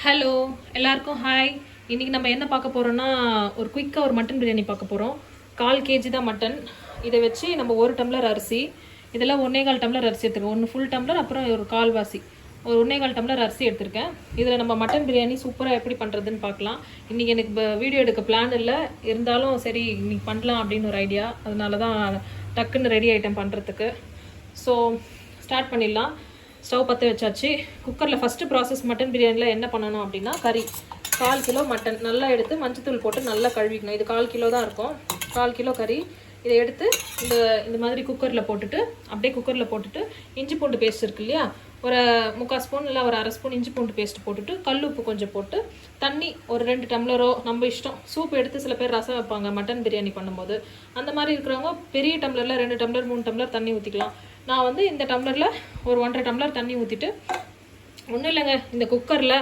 Hello எல்லாருக்கும் hi. இன்றைக்கி நம்ம என்ன பார்க்க போகிறோன்னா ஒரு குயிக்காக ஒரு மட்டன் பிரியாணி பார்க்க போகிறோம். 1/4 kg தான் மட்டன். இதை வச்சு நம்ம 1 டம்ளர் அரிசி, இதெல்லாம் 1.25 டம்ளர் அரிசி எடுத்துருக்கேன். 1 ஃபுல் டம்ளர், அப்புறம் ஒரு கால்வாசி ஒரு 1.25 டம்ளர் அரிசி எடுத்திருக்கேன். இதில் நம்ம மட்டன் பிரியாணி சூப்பராக எப்படி பண்ணுறதுன்னு பார்க்கலாம். இன்றைக்கி எனக்கு வீடியோ எடுக்க பிளான் இல்லை, இருந்தாலும் சரி இன்றைக்கி பண்ணலாம் அப்படின்னு ஒரு ஐடியா. அதனால தான் டக்குன்னு ரெடி ஐட்டம் பண்ணுறதுக்கு. ஸோ ஸ்டார்ட் பண்ணிடலாம். ஸ்டவ் பற்ற வச்சாச்சு. குக்கரில் ஃபஸ்ட்டு ப்ராசஸ் மட்டன் பிரியாணியில் என்ன பண்ணணும் அப்படின்னா, கறி 1/4 கிலோ மட்டன் நல்லா எடுத்து மஞ்சத்தூள் போட்டு நல்லா கழுவிக்கணும். இது 1/4 கிலோ தான் இருக்கும். 1/4 கிலோ கறி. இதை எடுத்து இந்த மாதிரி குக்கரில் போட்டுட்டு, அப்படியே குக்கரில் போட்டுட்டு, இஞ்சி பூண்டு பேஸ்ட் இருக்கு இல்லையா, ஒரு 3/4 ஸ்பூன் இல்லை ஒரு 1/2 ஸ்பூன் இஞ்சி பூண்டு பேஸ்ட் போட்டுட்டு, கல் உப்பு கொஞ்சம் போட்டு, தண்ணி ஒரு 2 டம்ளரோ நம்ம இஷ்டம். சூப் எடுத்து சில பேர் ரசம் வைப்பாங்க மட்டன் பிரியாணி பண்ணும்போது. அந்த மாதிரி இருக்கிறவங்க பெரிய டம்ளரில் 2 டம்ளர் 3 டம்ளர் தண்ணி ஊற்றிக்கலாம். நான் வந்து இந்த டம்ளரில் ஒரு 1.5 டம்ளர் தண்ணி ஊற்றிட்டு, ஒன்றும் இல்லைங்க, இந்த குக்கரில்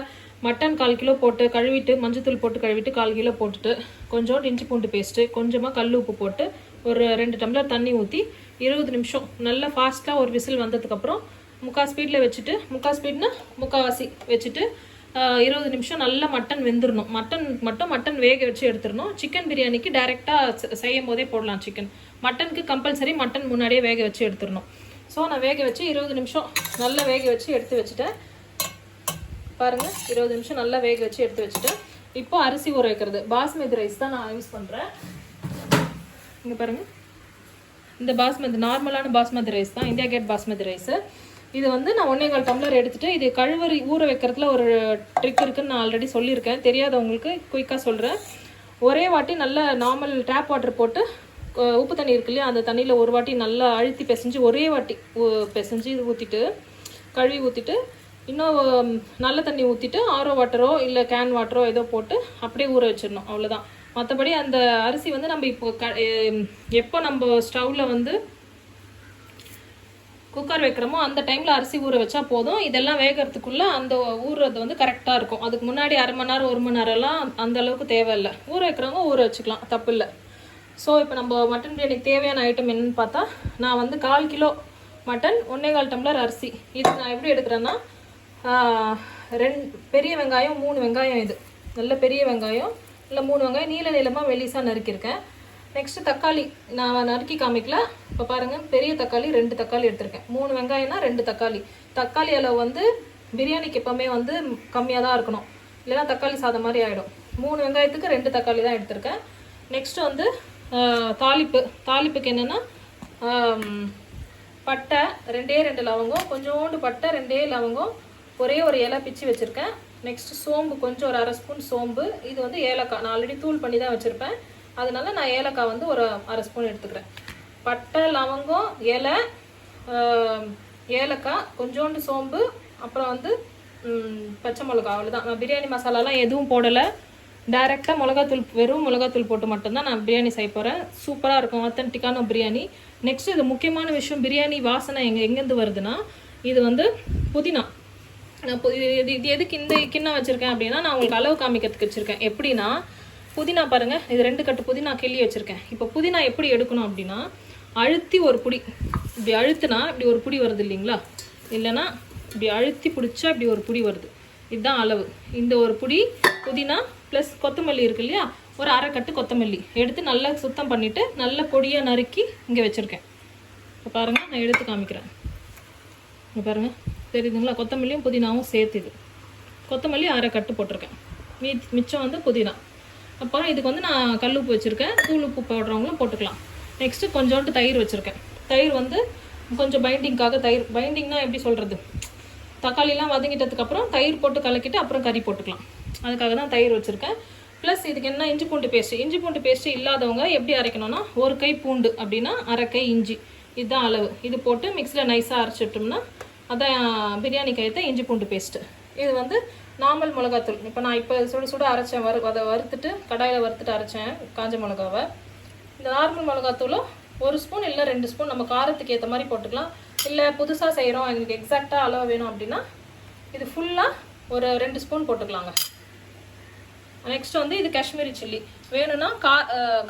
மட்டன் 1/4 கிலோ போட்டு கழுவிட்டு, மஞ்சத்தூள் போட்டு கழுவிட்டு 1/4 கிலோ போட்டுட்டு, கொஞ்சோண்டு இஞ்சி பூண்டு பேஸ்ட்டு, கொஞ்சமாக கல் உப்பு போட்டு, ஒரு 2 டம்ளர் தண்ணி ஊற்றி 20 நிமிஷம் நல்லா ஃபாஸ்ட்டாக ஒரு விசில் வந்ததுக்கப்புறம் 3/4 ஸ்பீடில் வச்சுட்டு, 3/4 ஸ்பீட்னா 3/4 வச்சுட்டு 20 நிமிஷம் நல்லா மட்டன் வெந்துடணும். மட்டன் வேக வச்சு எடுத்துடணும். சிக்கன் பிரியாணிக்கு டைரெக்டாக செய்யும் போதே போடலாம் சிக்கன். மட்டனுக்கு கம்பல்சரி மட்டன் முன்னாடியே வேக வச்சு எடுத்துடணும். ஸோ நான் வேக வச்சு 20 நிமிஷம் நல்லா வேக வச்சு எடுத்து வச்சுட்டேன். பாருங்கள், 20 நிமிஷம் நல்லா வேக வச்சு எடுத்து வச்சுட்டேன். இப்போ அரிசி ஊற வைக்கிறது. பாஸ்மதி ரைஸ் தான் நான் யூஸ் பண்ணுறேன். இங்கே பாருங்கள், இந்த பாஸ்மதி நார்மலான பாஸ்மதி ரைஸ் தான், இந்தியா கேட் பாஸ்மதி ரைஸு. இது வந்து நான் 1.25 டம்ளர் எடுத்துகிட்டு, இது கழுவறி ஊற வைக்கிறதுல ஒரு ட்ரிக் இருக்குதுன்னு நான் ஆல்ரெடி சொல்லியிருக்கேன். தெரியாதவங்களுக்கு குயிக்காக சொல்கிறேன். ஒரே வாட்டி நல்லா நார்மல் டேப் வாட்டர் போட்டு, உப்பு தண்ணி இருக்கு இல்லையா, அந்த தண்ணியில் ஒரு வாட்டி நல்லா அழுத்தி பிசைஞ்சு, ஒரே வாட்டி பிசைஞ்சு இது ஊற்றிட்டு, கழுவி ஊற்றிட்டு, இன்னும் நல்ல தண்ணி ஊற்றிட்டு, ஆரோ வாட்டரோ இல்லை கேன் வாட்டரோ ஏதோ போட்டு அப்படியே ஊற வச்சிடணும். அவ்வளோதான். மற்றபடி அந்த அரிசி வந்து நம்ம எப்போ நம்ம ஸ்டவ்வில் வந்து குக்கர் வைக்கிறோமோ அந்த டைமில் அரிசி ஊற வச்சா போதும். இதெல்லாம் வேகிறதுக்குள்ளே அந்த ஊறுறது வந்து கரெக்டாக இருக்கும். அதுக்கு முன்னாடி 1/2 மணி நேரம் 1 மணி நேரம்லாம் அந்த அளவுக்கு தேவையில்லை. ஊற வைக்கிறவங்க ஊற வச்சுக்கலாம், தப்பு இல்லை. ஸோ இப்போ நம்ம மட்டன் பிரியாணிக்கு தேவையான ஐட்டம் என்னென்னு பார்த்தா, நான் வந்து 1/4 கிலோ மட்டன், 1.25 டம்ளர் அரிசி. இது நான் எப்படி எடுக்கிறேன்னா, 2 பெரிய வெங்காயம், 3 வெங்காயம், இது நல்ல பெரிய வெங்காயம் இல்லை 3 வெங்காயம் நீல நீளமாக மெலிசாக நறுக்கியிருக்கேன். நெக்ஸ்ட்டு தக்காளி நான் நறுக்கி காமிக்கல. இப்போ பாருங்கள், பெரிய தக்காளி 2 தக்காளி எடுத்திருக்கேன். 3 வெங்காயம்னா 2 தக்காளி. தக்காளி அளவு வந்து பிரியாணிக்கு எப்போவுமே வந்து கம்மியாக தான் இருக்கணும், இல்லைன்னா தக்காளி சாதம் மாதிரி ஆகிடும். 3 வெங்காயத்துக்கு 2 தக்காளி தான் எடுத்திருக்கேன். நெக்ஸ்ட்டு வந்து தாளிப்புக்கு என்னென்னா, பட்டை 2 லவங்கம், கொஞ்சோண்டு பட்டை 2 லவங்கம், ஒரே ஒரு இலை பிச்சு வச்சுருக்கேன். நெக்ஸ்ட்டு சோம்பு கொஞ்சம் ஒரு 1/2 ஸ்பூன் சோம்பு. இது வந்து ஏலக்காய் நான் ஆல்ரெடி தூள் பண்ணி தான் வச்சுருப்பேன், அதனால நான் ஏலக்காய் வந்து ஒரு 1/2 ஸ்பூன் எடுத்துக்கிறேன். பட்டை, லவங்கம், இலை, ஏலக்காய், கொஞ்சோண்டு சோம்பு, அப்புறம் வந்து பச்சை மிளகா. அவ்வளோதான். நான் பிரியாணி மசாலாலாம் எதுவும் போடலை. டைரெக்டாக மிளகாத்தூள், வெறும் மிளகாத்தூள் போட்டு மட்டும்தான் நான் பிரியாணி செய்ய போகிறேன். சூப்பராக இருக்கும், ஆத்தென்டிக்கான பிரியாணி. நெக்ஸ்ட் இது முக்கியமான விஷயம், பிரியாணி வாசனை எங்கேருந்து வருதுன்னா, இது வந்து புதினா. நான் இது எதுக்கு இந்த கிண்ணம் வச்சுருக்கேன் அப்படின்னா, நான் உங்களுக்கு அளவு காமிக்கிறதுக்கு வச்சுருக்கேன். எப்படின்னா, புதினா பாருங்கள், இது 2 கட்டு புதினா கிள்ளி வச்சுருக்கேன். இப்போ புதினா எப்படி எடுக்கணும் அப்படின்னா, அழுத்தி ஒரு புடி, இப்படி அழுத்தினா இப்படி ஒரு புடி வருது இல்லைங்களா, இல்லைன்னா இப்படி அழுத்தி பிடிச்சா இப்படி ஒரு புடி வருது. இதுதான் அளவு. இந்த ஒரு புடி புதினா ப்ளஸ் கொத்தமல்லி இருக்கு இல்லையா, ஒரு 1/2 கட்டு கொத்தமல்லி எடுத்து நல்லா சுத்தம் பண்ணிவிட்டு நல்லா பொடியாக நறுக்கி இங்கே வச்சுருக்கேன். இப்போ பாருங்கள், நான் எடுத்து காமிக்கிறேன். இங்கே பாருங்கள், தெரியுதுங்களா, கொத்தமல்லியும் புதினாவும் சேர்த்து. இது கொத்தமல்லி 1/2 கட்டு போட்டிருக்கேன், மிச்சம் வந்து புதினா. அப்புறம் இதுக்கு வந்து நான் கல் உப்பு வச்சுருக்கேன், தூள் உப்பு போடுறவங்களும் போட்டுக்கலாம். நெக்ஸ்ட்டு கொஞ்சோண்டு தயிர் வச்சுருக்கேன். தயிர் வந்து கொஞ்சம் பைண்டிங்காக, தயிர் பைண்டிங்னா எப்படி சொல்கிறது, தக்காளிலாம் வதங்கிட்டதுக்கப்புறம் தயிர் போட்டு கலக்கிட்டு அப்புறம் கறி போட்டுக்கலாம். அதுக்காக தான் தயிர் வச்சுருக்கேன். ப்ளஸ் இதுக்கு என்ன, இஞ்சி பூண்டு பேஸ்ட்டு. இஞ்சி பூண்டு பேஸ்ட்டு இல்லாதவங்க எப்படி அரைக்கணும்னா, 1 கை பூண்டு அப்படின்னா 1/2 கை இஞ்சி, இதுதான் அளவு. இது போட்டு மிக்ஸியில் நைஸாக அரைச்சிட்டோம்னா அதான் பிரியாணிக்கு ஏற்ற இஞ்சி பூண்டு பேஸ்ட்டு. இது வந்து நார்மல் மிளகாத்தூள். இப்போ நான் சுட அரைச்சேன், அதை வறுத்துட்டு கடாயில் வறுத்துட்டு அரைச்சேன் காஞ்ச மிளகாவை. இந்த நார்மல் மிளகாத்தூளும் 1 ஸ்பூன் இல்லை 2 ஸ்பூன் நம்ம காரத்துக்கு ஏற்ற மாதிரி போட்டுக்கலாம். இல்லை புதுசாக செய்கிறோம், எங்களுக்கு எக்ஸாக்டாக அளவு வேணும் அப்படின்னா இது ஃபுல்லாக ஒரு 2 ஸ்பூன் போட்டுக்கலாங்க. நெக்ஸ்ட் வந்து இது காஷ்மீரி சில்லி வேணும்னா,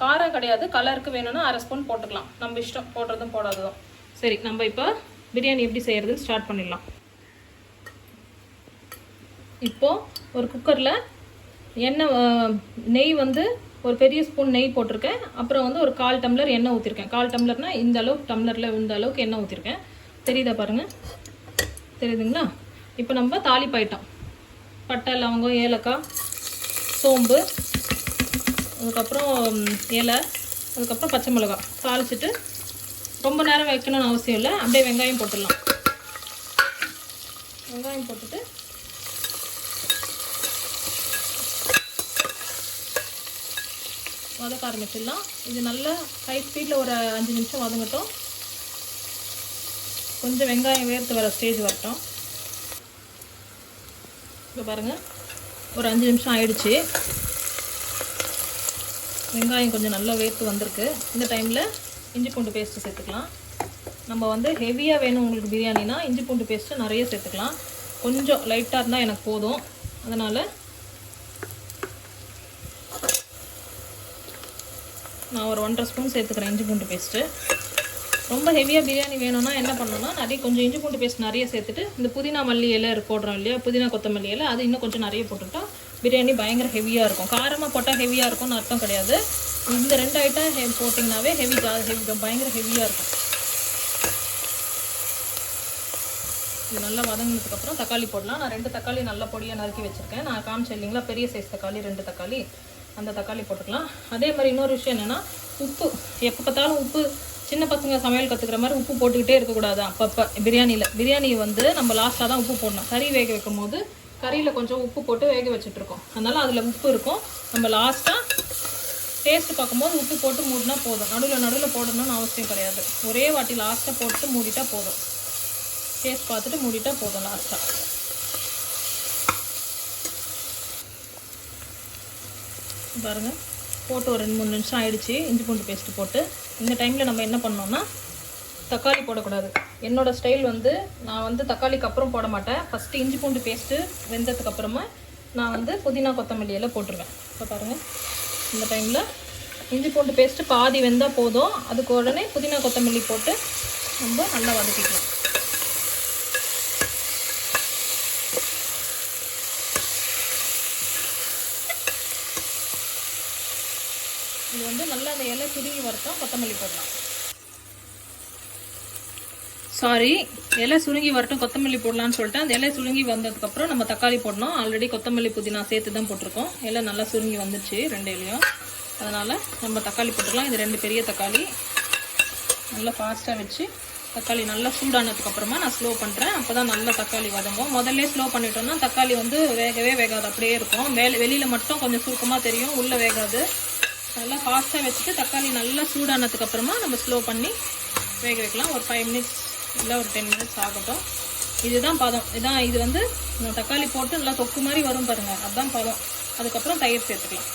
காரம் கிடையாது, கலருக்கு வேணும்னா 1/2 ஸ்பூன் போட்டுக்கலாம். நம்ம இஷ்டம், போடுறதும் போடாததும். சரி, நம்ம இப்போ பிரியாணி எப்படி செய்கிறதுன்னு ஸ்டார்ட் பண்ணிடலாம். இப்போது ஒரு குக்கரில் நெய் வந்து ஒரு பெரிய ஸ்பூன் நெய் போட்டிருக்கேன். அப்புறம் வந்து ஒரு 1/4 டம்ளர் எண்ணெய் ஊற்றிருக்கேன். 1/4 டம்ளர்னால் இந்த அளவுக்கு டம்ளரில் இந்த அளவுக்கு எண்ணெய் ஊற்றிருக்கேன். தெரியுதா பாருங்கள், தெரியுதுங்களா? இப்போ நம்ம தாளிப்பாயிட்டோம். பட்டை, லவங்கம், ஏலக்காய், சோம்பு, அதுக்கப்புறம் இலை, அதுக்கப்புறம் பச்சை மிளகாய் தாளிச்சிட்டு ரொம்ப நேரம் வைக்கணும்னு அவசியம் இல்லை. அப்படியே வெங்காயம் போட்டுடலாம். வெங்காயம் போட்டுட்டு வதக்க ஆரம்பிச்சிடலாம். இது நல்லா ஹை ஸ்பீடில் ஒரு 5 நிமிஷம் வதங்கட்டும். கொஞ்சம் வெங்காயம் வேர்த்து வர ஸ்டேஜ் வரட்டும். இப்போ பாருங்கள், ஒரு 5 நிமிஷம் ஆயிடுச்சு. வெங்காயம் கொஞ்சம் நல்லா வேர்த்து வந்திருக்கு. இந்த டைமில் இஞ்சி பூண்டு பேஸ்ட்டு சேர்த்துக்கலாம். நம்ம வந்து ஹெவியாக வேணும் உங்களுக்கு பிரியாணினா இஞ்சி பூண்டு பேஸ்ட்டு நிறைய சேர்த்துக்கலாம். கொஞ்சம் லைட்டாக இருந்தால் எனக்கு போதும். அதனால் நான் ஒரு 1.5 ஸ்பூன் சேர்த்துக்கிறேன் இஞ்சி பூண்டு பேஸ்ட்டு. ரொம்ப ஹெவியாக பிரியாணி வேணும்னா என்ன பண்ணணும்னா கொஞ்சம் இஞ்சி பூண்டு பேஸ்ட் நிறைய சேர்த்துட்டு இந்த புதினா மல்லி இலை போடுறோம் இல்லையா, புதினா கொத்தமல்லி இலை, அது இன்னும் கொஞ்சம் நிறைய போட்டுக்கிட்டோம். பிரியாணி பயங்கர ஹெவியாக இருக்கும். காரமாக போட்டால் ஹெவியாக இருக்கும்னு அர்த்தம் கிடையாது. இந்த 2 ஐட்டம் போட்டிங்கனாவே பயங்கர ஹெவியாக இருக்கும். இது நல்லா வதங்கினதுக்கப்புறம் தக்காளி போடலாம். நான் 2 தக்காளி நல்லா பொடியாக நறுக்கி வச்சுருக்கேன். நான் காமிச்சேன் இல்லைங்களா, பெரிய சைஸ் தக்காளி 2 தக்காளி, அந்த தக்காளி போட்டுக்கலாம். அதே மாதிரி இன்னொரு விஷயம் என்னென்னா, உப்பு எப்போ பார்த்தாலும் உப்பு சின்ன பசங்க சமையல் கற்றுக்கிற மாதிரி உப்பு போட்டுக்கிட்டே இருக்கக்கூடாது. அப்பப்போ பிரியாணி வந்து நம்ம லாஸ்ட்டாக தான் உப்பு போடணும். கறி வேக வைக்கும் போது கறியில் கொஞ்சம் உப்பு போட்டு வேக வச்சுட்ருக்கோம். அதனால் அதில் உப்பு இருக்கும். நம்ம லாஸ்ட்டாக டேஸ்ட்டு பார்க்கும்போது உப்பு போட்டு மூடினா போதும். நடுவில் போடணும்னு அவசியம் கிடையாது. ஒரே வாட்டி லாஸ்ட்டாக போட்டு மூடிட்டா போதும். டேஸ்ட் பார்த்துட்டு மூடிட்டா போதும். லாஸ்ட்டாக பாருங்கள், போட்டு ஒரு 2-3 நிமிஷம் ஆயிடுச்சு. இஞ்சி பூண்டு பேஸ்ட்டு போட்டு இந்த டைமில் நம்ம என்ன பண்ணோம்னா தக்காளி போடக்கூடாது. என்னோடய ஸ்டைல் வந்து நான் வந்து தக்காளிக்கு அப்புறம் போட மாட்டேன். ஃபஸ்ட்டு இஞ்சி பூண்டு பேஸ்ட்டு வெந்ததுக்கப்புறமா நான் வந்து புதினா கொத்தமல்லி எல்லாம் போட்டுருவேன். இப்போ பாருங்கள், இந்த டைமில் இஞ்சி பூண்டு பேஸ்ட்டு பாதி வெந்தால் போதும். அதுக்கு உடனே புதினா கொத்தமல்லி போட்டு நம்ம நல்லா வதக்கிக்கலாம். இது வந்து நல்லா அந்த இலை சுருங்கி வரட்டும். கொத்தமல்லி போடலாம். இலை சுருங்கி வரட்டும், கொத்தமல்லி போடலான்னு சொல்லிட்டு அந்த இலை சுருங்கி வந்ததுக்கப்புறம் நம்ம தக்காளி போடணும். ஆல்ரெடி கொத்தமல்லி புதினா சேர்த்து தான் போட்டிருக்கோம். இலை நல்லா சுருங்கி வந்துடுச்சு 2 இலையும். அதனால் நம்ம தக்காளி போட்டுக்கலாம். இது 2 பெரிய தக்காளி. நல்லா ஃபாஸ்ட்டாக வச்சு தக்காளி நல்லா சூடானதுக்கப்புறமா நான் ஸ்லோ பண்ணுறேன். அப்போ தான் நல்லா தக்காளி வதங்கும். முதல்ல ஸ்லோ பண்ணிட்டோம்னா தக்காளி வந்து வேகவே வேகாது, அப்படியே இருக்கும். வெளியில் மட்டும் கொஞ்சம் சுருக்கமாக தெரியும், உள்ளே வேகாது. நல்லா ஃபாஸ்ட்டாக வச்சுட்டு தக்காளி நல்லா சூடானதுக்கப்புறமா நம்ம ஸ்லோ பண்ணி வேக வைக்கலாம். ஒரு 5 மினிட்ஸ் இல்லை ஒரு 10 மினிட்ஸ் ஆகட்டும். இதுதான் பதம். இது வந்து தக்காளி போட்டு நல்லா தொக்கு மாதிரி வரும் பாருங்கள், அதுதான் பதம். அதுக்கப்புறம் தயிர் சேர்த்துக்கலாம்.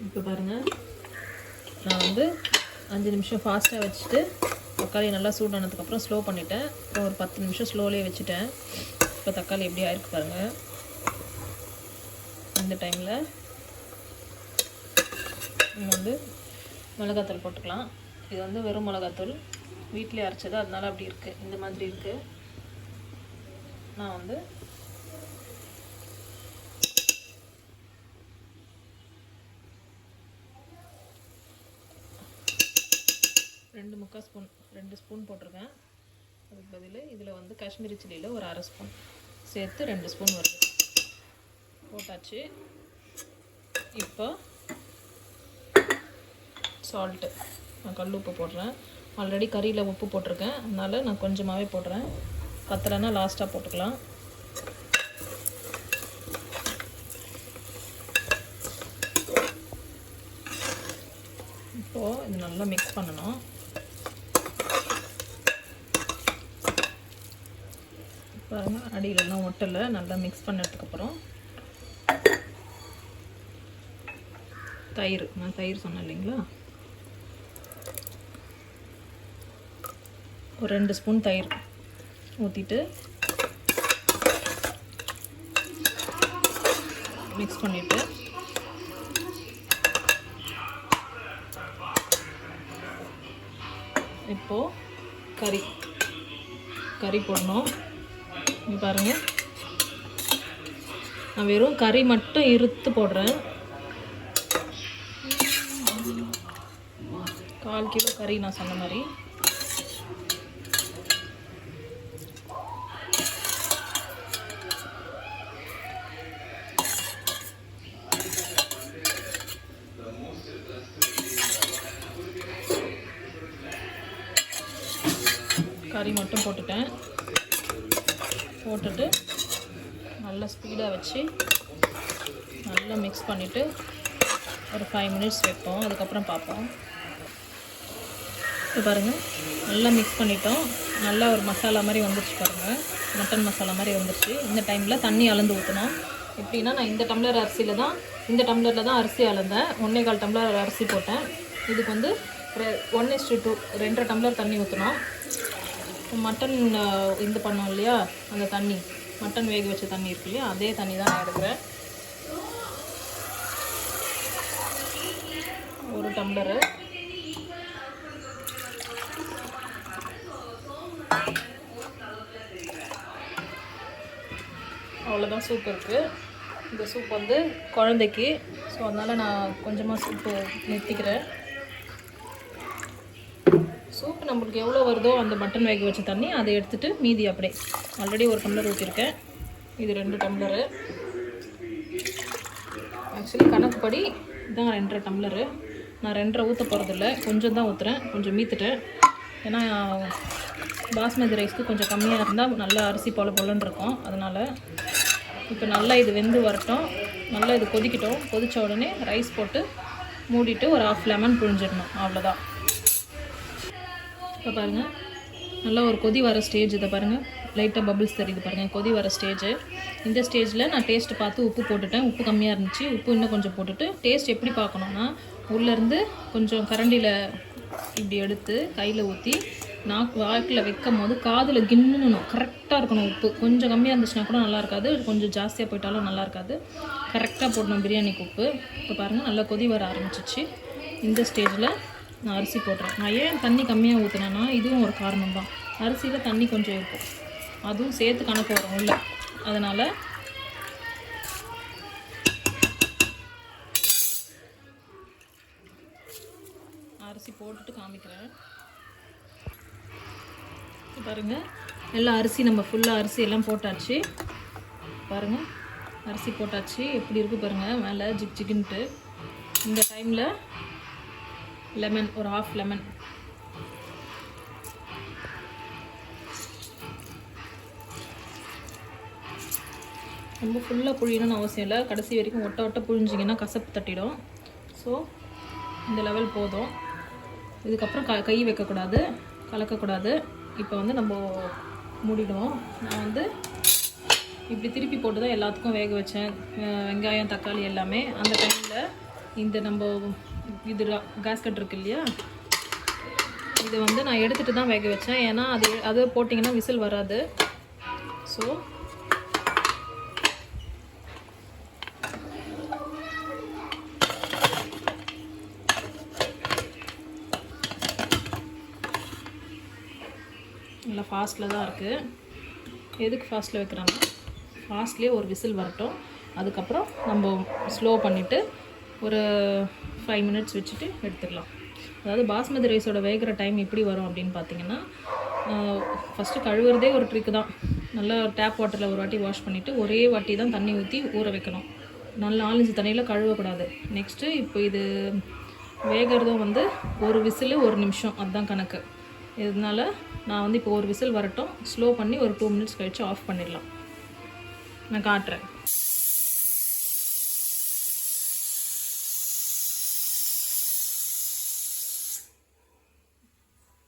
இப்போ பாருங்கள், நான் வந்து 5 நிமிஷம் ஃபாஸ்ட்டாக வச்சுட்டு தக்காளி நல்லா சூடானதுக்கப்புறம் ஸ்லோ பண்ணிவிட்டேன். அப்புறம் ஒரு 10 நிமிஷம் ஸ்லோலேயே வச்சுட்டேன். இப்போ தக்காளி எப்படி ஆயிருக்கு பாருங்கள். இந்த டைமில் நம்ம வந்து மிளகாத்தூள் போட்டுக்கலாம். இது வந்து வெறும் மிளகாத்தூள், வீட்டிலே அரைச்சது, அதனால அப்படி இருக்குது, இந்த மாதிரி இருக்குது. நான் வந்து ரெண்டு ஸ்பூன் போட்டிருக்கேன். அதுக்கு பதில் இதில் வந்து காஷ்மீரி சில்லியில் ஒரு 1/2 ஸ்பூன் சேர்த்து 2 ஸ்பூன் வருது போட்டாச்சு. இப்போ சால்ட்டு, நான் கல் உப்பு போடுறேன். ஆல்ரெடி கறியில் உப்பு போட்டிருக்கேன், அதனால் நான் கொஞ்சமாகவே போடுறேன். பத்தலைன்னா லாஸ்ட்டாக போட்டுக்கலாம். இப்போது இது நல்லா மிக்ஸ் பண்ணணும். பாருங்கள், அடியிலலாம் ஒட்டலை. நல்லா மிக்ஸ் பண்ணதுக்கப்புறம் நான் தயிர் சொன்னேன் இல்லைங்களா, ஒரு 2 ஸ்பூன் தயிர் ஊற்றிட்டு மிக்ஸ் பண்ணிவிட்டு இப்போது கறி போடணும். இங்கே பாருங்கள், நான் வெறும் கறி மட்டும் இருத்து போடுறேன். 1/4 கிலோ கறி நான் சொன்ன மாதிரி. கறி மட்டும் போட்டுட்டேன். போட்டுட்டு நல்லா ஸ்பீடாக வச்சு நல்லா மிக்ஸ் பண்ணிவிட்டு ஒரு 5 மினிட்ஸ் வைப்போம். அதுக்கப்புறம் பார்ப்போம். இப்போ பாருங்கள், நல்லா மிக்ஸ் பண்ணிட்டோம். நல்லா ஒரு மசாலா மாதிரி வந்துருச்சு பாருங்கள், மட்டன் மசாலா மாதிரி வந்துருச்சு. இந்த டைமில் தண்ணி அளந்து ஊற்றணும். எப்படின்னா, நான் இந்த டம்ளர் அரிசியில் தான், இந்த டம்ளரில் தான் அரிசி அளந்தேன். 1.25 டம்ளர் அரிசி போட்டேன். இதுக்கு வந்து 1:2 2.5 டம்ளர் தண்ணி ஊற்றணும். மட்டன் இது பண்ணோம் இல்லையா, அந்த தண்ணி, மட்டன் வேக வச்ச தண்ணி இருக்கு இல்லையா, அதே தண்ணி தான் நான் எடுக்கிறேன். 1 டம்ளரு. அவ்வளோதான், சூப் இருக்குது. இந்த சூப் வந்து குழந்தைக்கு, ஸோ அதனால் நான் கொஞ்சமாக சூப்பு நிறுத்திக்கிறேன். சூப் நம்மளுக்கு எவ்வளோ வருதோ அந்த மட்டன் வேக வச்ச தண்ணி அதை எடுத்துகிட்டு மீதி அப்படியே, ஆல்ரெடி 1 டம்ளர் ஊற்றிருக்கேன். இது 2 டம்ளரு. ஆக்சுவலி கணக்குப்படி இதுதான் 2.5 டம்ளரு. நான் 2.5 ஊற்ற போகிறதில்ல, கொஞ்சம் தான் ஊற்றுறேன். கொஞ்சம் மீத்துட்டேன். ஏன்னா பாஸ்மதி ரைஸ்க்கு கொஞ்சம் கம்மியாக இருந்தால் நல்லா அரிசி பொலன்னு இருக்கும். அதனால் இப்போ நல்லா இது வெந்து வரட்டும். நல்லா இது கொதிக்கட்டும். கொதித்த உடனே ரைஸ் போட்டு மூடிட்டு ஒரு 1/2 லெமன் புழிஞ்சிடணும். அவ்வளோதான். இப்போ பாருங்கள், நல்லா ஒரு கொதி வர ஸ்டேஜ். இதை பாருங்கள், லைட்டாக பபிள்ஸ் தெரியுது பாருங்கள், கொதி வர ஸ்டேஜ். இந்த ஸ்டேஜில் நான் டேஸ்ட்டு பார்த்து உப்பு போட்டுட்டேன். உப்பு கம்மியாக இருந்துச்சு, உப்பு இன்னும் கொஞ்சம் போட்டுட்டு டேஸ்ட் எப்படி பார்க்கணுன்னா, உள்ளேருந்து கொஞ்சம் கரண்டியில் இப்படி எடுத்து கையில் ஊற்றி வாக்கில் வைக்கும் போது காதில் கின்னுணும். கரெக்டாக இருக்கணும். உப்பு கொஞ்சம் கம்மியாக இருந்துச்சுன்னா கூட நல்லா இருக்காது, கொஞ்சம் ஜாஸ்தியாக போயிட்டாலும் நல்லா இருக்காது. கரெக்டாக போடணும் பிரியாணிக்கு உப்பு. இப்போ பாருங்கள், நல்லா கொதி வர ஆரம்பிச்சிச்சு. இந்த ஸ்டேஜில் நான் அரிசி போடுறேன். நான் ஏன் தண்ணி கம்மியாக ஊற்றினேன்னா, இதுவும் ஒரு காரணம் தான். அரிசியில் தண்ணி கொஞ்சம் இருக்கும், அதுவும் சேர்த்து கணக்கு வரும் உள்ள. அதனால் அரிசி போட்டுட்டு காமிக்கிறேன். பாருங்கள், எல்லாம் அரிசி நம்ம ஃபுல்லாக அரிசி எல்லாம் போட்டாச்சு. பாருங்கள், அரிசி போட்டாச்சு. எப்படி இருக்குது பாருங்கள், மேலே ஜிக் ஜிக்குன்ட்டு. இந்த டைமில் லெமன், ஒரு 1/2 லெமன். ரொம்ப ஃபுல்லாக புழியணும்னு அவசியம் இல்லை. கடைசி வரைக்கும் ஒட்ட ஒட்ட புழிஞ்சிங்கன்னா கசப்பு தட்டிடும். ஸோ இந்த லெவல் போதும். இதுக்கப்புறம் கை வைக்கக்கூடாது, கலக்கக்கூடாது. இப்போ வந்து நம்ம மூடிடுவோம். நான் வந்து இப்படி திருப்பி போட்டு தான் எல்லாத்துக்கும் வேக வச்சேன், வெங்காயம் தக்காளி எல்லாமே. அந்த டைமில் இந்த நம்ம இது கேஸ்கட் இருக்கு இல்லையா, இதை வந்து நான் எடுத்துகிட்டு தான் வேக வச்சேன். ஏன்னா அது போட்டிங்கன்னா விசில் வராது. ஸோ நல்லா ஃபாஸ்ட்டில் தான் இருக்குது. எதுக்கு ஃபாஸ்ட்டில் வைக்கிறாங்க, ஃபாஸ்ட்லேயே ஒரு விசில் வரட்டும். அதுக்கப்புறம் நம்ம ஸ்லோ பண்ணிவிட்டு ஒரு 5 மினிட்ஸ் வச்சுட்டு எடுத்துக்கலாம். அதாவது பாஸ்மதி ரைஸோட வேகிற டைம் எப்படி வரும் அப்படின்னு பார்த்தீங்கன்னா, ஃபஸ்ட்டு கழுவுறதே ஒரு ட்ரிக்கு தான். நல்லா டேப் வாட்டரில் ஒரு வாட்டி வாஷ் பண்ணிவிட்டு ஒரே வாட்டி தான் தண்ணி ஊற்றி ஊற வைக்கணும். நல்லா 4-5 தண்ணியில் கழுவக்கூடாது. நெக்ஸ்ட்டு இப்போ இது வேகிறதும் வந்து ஒரு விசில் 1 நிமிஷம், அதுதான் கணக்கு. இதனால் நான் வந்து இப்போ ஒரு விசில் வரட்டும், ஸ்லோ பண்ணி ஒரு 2 மினிட்ஸ் கழித்து ஆஃப் பண்ணிடலாம். நான் காட்டுறேன்.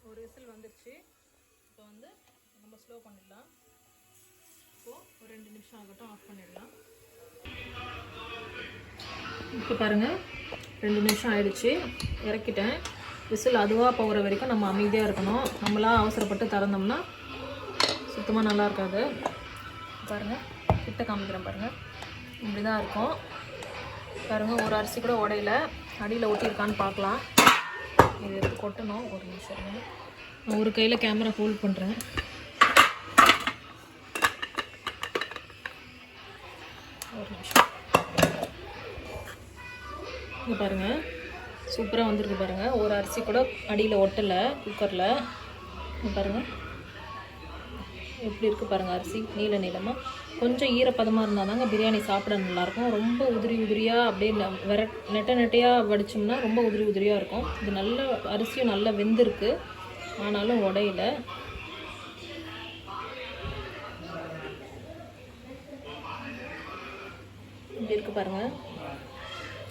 ஒரு விசில் வந்துடுச்சு. இப்போ வந்து நம்ம ஸ்லோ பண்ணிடலாம். இப்போது ஒரு 2 நிமிஷம் ஆகட்டும், ஆஃப் பண்ணிடலாம். இப்போ பாருங்கள், 2 நிமிஷம் ஆயிடுச்சு, இறக்கிட்டேன். விசில் அதுவாக போகிற வரைக்கும் நம்ம அமைதியாக இருக்கணும். நம்மளாம் அவசரப்பட்டு திறந்தோம்னா சுத்தமாக நல்லா இருக்காது. பாருங்கள், கிட்ட காமிக்கிறேன் பாருங்கள், இப்படி தான் இருக்கும். பாருங்கள், ஒரு அரிசி கூட உடையில, அடியில் ஒட்டியிருக்கான்னு பார்க்கலாம். இது எடுத்து கொட்டணும். ஒரு நிமிஷம், நான் ஒரு கையில் கேமரா ஹோல்ட் பண்ணுறேன். இங்கே பாருங்கள் சூப்பராக வந்திருக்கு பாருங்கள். ஒரு அரிசி கூட அடியில் ஒட்டலை குக்கரில். பாருங்கள் எப்படி இருக்குது பாருங்கள். அரிசி நீல நீளமாக கொஞ்சம் ஈரப்பதமாக இருந்தால் தாங்க பிரியாணி சாப்பிட நல்லாயிருக்கும். ரொம்ப உதிரி உதிரியாக அப்படியே நெட்டை நெட்டையாக வடித்தோம்னா ரொம்ப உதிரி உதிரியாக இருக்கும். இது நல்ல அரிசியும் நல்லா வெந்திருக்கு, ஆனாலும் உடையில. இப்படி இருக்குது பாருங்கள்.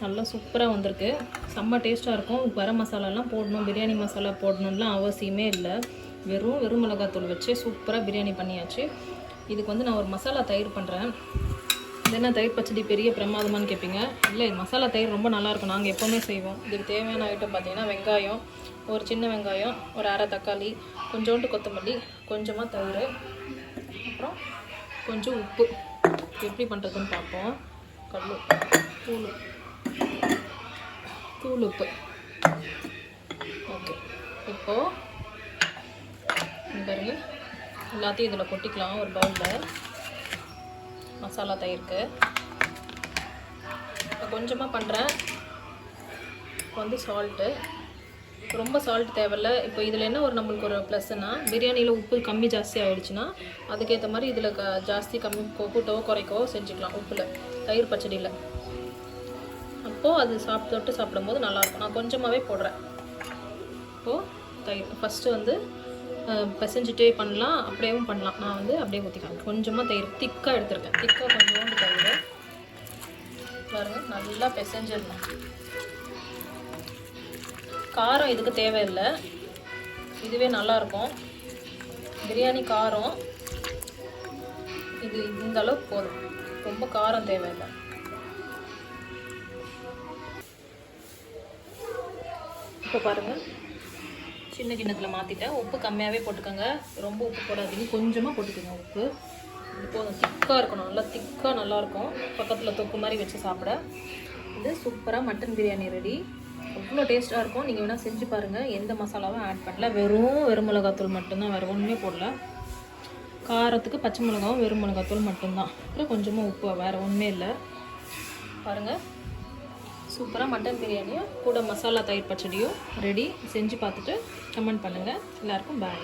நல்லா சூப்பராக வந்திருக்கு. செம்ம டேஸ்ட்டாக இருக்கும். கரம் மசாலாலாம் போடணும், பிரியாணி மசாலா போடணும்லாம் அவசியமே இல்லை. வெறும் மிளகாத்தூள் வச்சு சூப்பராக பிரியாணி பண்ணியாச்சு. இதுக்கு வந்து நான் ஒரு மசாலா தயிர் பண்ணுறேன். இது என்ன தயிர் பச்சடி பெரிய பிரமாதமானு கேட்பீங்க. இல்லை, மசாலா தயிர் ரொம்ப நல்லாயிருக்கும். நாங்கள் எப்போவுமே செய்வோம். இதுக்கு தேவையான ஐட்டம் பார்த்திங்கன்னா வெங்காயம், ஒரு சின்ன வெங்காயம், ஒரு அரை தக்காளி, கொஞ்சோண்டு கொத்தமல்லி, கொஞ்சமாக தயிர், அப்புறம் கொஞ்சம் உப்பு. எப்படி பண்ணுறதுன்னு பார்ப்போம். தூள் உப்பு. ஓகே, இப்போது பாருங்க எல்லாத்தையும் இதில் கொட்டிக்கலாம். ஒரு பவுலில் மசாலா தயிருக்கு கொஞ்சமாக பண்ணுறேன். இப்போ வந்து சால்ட்டு, ரொம்ப சால்ட் தேவையில்லை. இப்போ இதில் என்ன ஒரு நம்மளுக்கு ஒரு ப்ளஸ்னால், பிரியாணியில் உப்பு கம்மி ஜாஸ்தி ஆகிடுச்சுன்னா அதுக்கேற்ற மாதிரி இதில் ஜாஸ்தி கம்மி கூட்டவோ குறைக்கவோ செஞ்சுக்கலாம் உப்பில் தயிர் பச்சடியில். அப்போது அது தொட்டு சாப்பிடும்போது நல்லாயிருக்கும். நான் கொஞ்சமாகவே போடுறேன். இப்போது தயிர் ஃபஸ்ட்டு வந்து பிசைஞ்சிட்டே பண்ணலாம், அப்படியேவும் பண்ணலாம். நான் வந்து அப்படியே ஊற்றிக்கலாம். கொஞ்சமாக தயிர் திக்காக எடுத்துருக்கேன். திக்காக கொஞ்சோண்டு தயிர் பாருங்கள், நல்லா பிசைஞ்சிடலாம். காரம் இதுக்கு தேவையில்லை, இதுவே நல்லாயிருக்கும். பிரியாணி காரம் இது இந்த அளவுக்கு போதும், ரொம்ப காரம் தேவையில்லை. இப்போ பாருங்கள் சின்ன கிண்ணத்தில் மாற்றிட்டேன். உப்பு கம்மியாகவே போட்டுக்கோங்க, ரொம்ப உப்பு போடாதீங்க, கொஞ்சமாக போட்டுக்கோங்க உப்பு. இப்போது திக்காக இருக்கணும், நல்லா திக்காக நல்லாயிருக்கும். பக்கத்தில் தொக்கு மாதிரி வச்சு சாப்பிட. இது சூப்பராக மட்டன் பிரியாணி ரெடி. அவ்வளோ டேஸ்ட்டாக இருக்கும். நீங்கள் வேணால் செஞ்சு பாருங்கள். எந்த மசாலாவும் ஆட் பண்ணல, வெறும் மிளகாத்தூள் மட்டும்தான், வேறு ஒன்றுமே போடல. காரத்துக்கு பச்சை மிளகாவும் வெறும் மிளகாத்தூள் மட்டும்தான், அப்புறம் கொஞ்சமாக உப்பு, வேறு ஒன்றுமே இல்லை. பாருங்கள் சூப்பராக மட்டன் பிரியாணியும் கூட மசாலா தயிர் பச்சடியும் ரெடி. செஞ்சு பார்த்துட்டு கமெண்ட் பண்ணுங்கள். எல்லாருக்கும் பாய்.